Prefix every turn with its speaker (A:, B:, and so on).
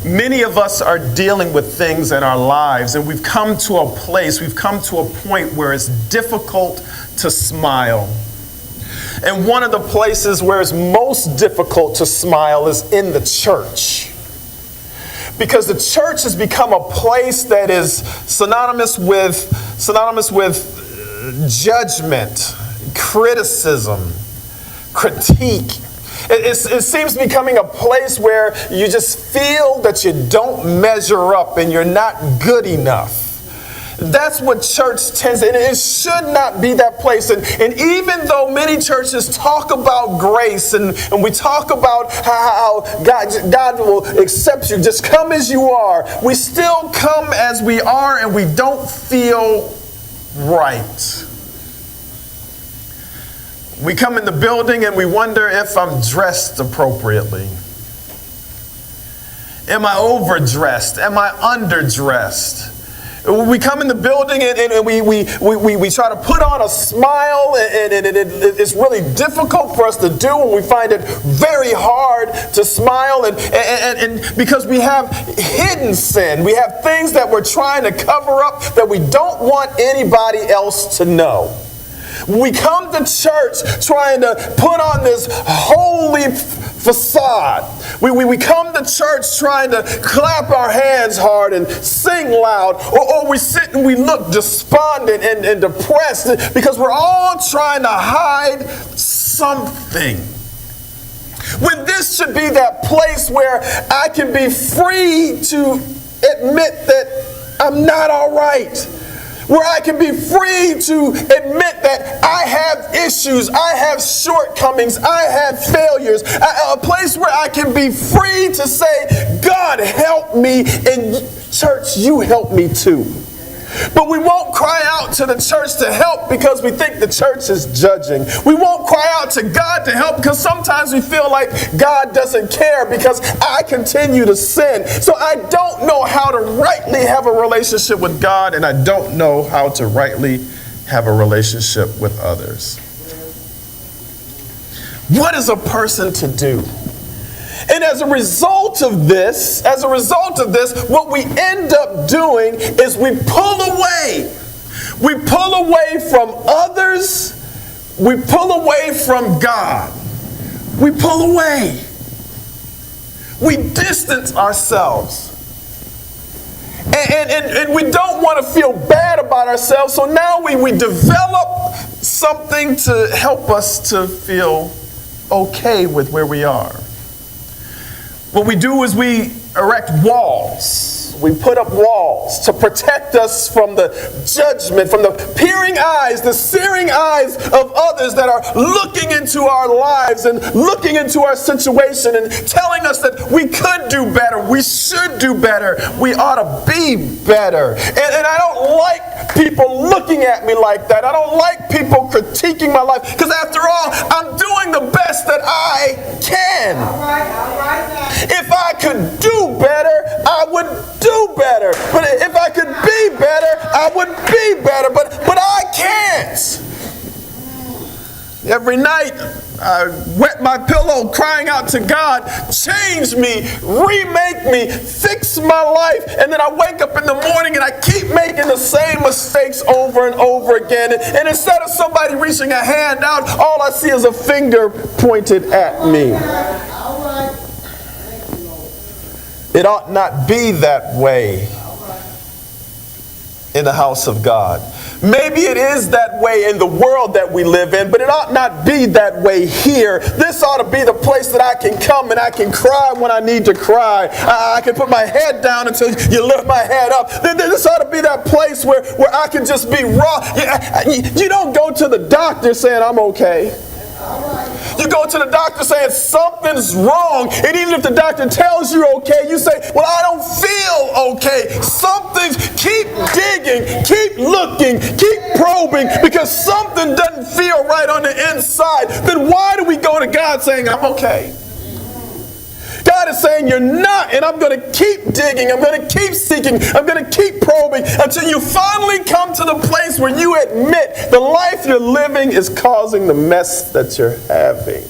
A: Many of us are dealing with things in our lives, and we've come to a point where it's difficult to smile. And one of the places where it's most difficult to smile is in the church. Because the church has become a place that is synonymous with judgment, criticism, critique. It seems becoming a place where you just feel that you don't measure up and you're not good enough. That's what church tends to, and it should not be that place. And even though many churches talk about grace and we talk about how God will accept you, just come as you are, we still come as we are and we don't feel right. We come in the building and we wonder if I'm dressed appropriately. Am I overdressed? Am I underdressed? We come in the building and we try to put on a smile, and it's really difficult for us to do, and we find it very hard to smile, and because we have hidden sin, we have things that we're trying to cover up that we don't want anybody else to know. We come to church trying to put on this holy facade. We come to church trying to clap our hands hard and sing loud, or we sit and we look despondent and depressed because we're all trying to hide something. When this should be that place where I can be free to admit that I'm not all right. Where I can be free to admit that I have issues, I have shortcomings, I have failures. A place where I can be free to say, God help me, and church, you help me too. But we won't cry out to the church to help because we think the church is judging. We won't cry out to God to help because sometimes we feel like God doesn't care because I continue to sin. So I don't know how to rightly have a relationship with God, and I don't know how to rightly have a relationship with others. What is a person to do? And as a result of this, what we end up doing is we pull away. We pull away from others. We pull away from God. We pull away. We distance ourselves. And we don't want to feel bad about ourselves, so now we develop something to help us to feel okay with where we are. What we do is we erect walls. We put up walls to protect us from the judgment, from the peering eyes, the searing eyes of others that are looking into our lives and looking into our situation and telling us that we could do better, we should do better, we ought to be better. And I don't like people looking at me like that. I don't like people critiquing my life because after all, I'm doing the best that I can. All right. If I could do better, I would do better. But if I could be better, I would be better. But I can't. Every night, I wet my pillow crying out to God, change me, remake me, fix my life. And then I wake up in the morning and I keep making the same mistakes over and over again. And instead of somebody reaching a hand out, all I see is a finger pointed at me. It ought not be that way in the house of God. Maybe it is that way in the world that we live in, but it ought not be that way here. This ought to be the place that I can come and I can cry when I need to cry. I can put my head down until you lift my head up. This ought to be that place where I can just be raw. You don't go to the doctor saying, I'm okay. You go to the doctor saying something's wrong, and even if the doctor tells you okay, you say, well, I don't feel okay. Keep digging, keep looking, keep probing, because something doesn't feel right on the inside. Then why do we go to God saying, I'm okay? God is saying you're not, and I'm going to keep digging, I'm going to keep seeking, I'm going to keep probing until you finally come to the place where you admit the life you're living is causing the mess that you're having.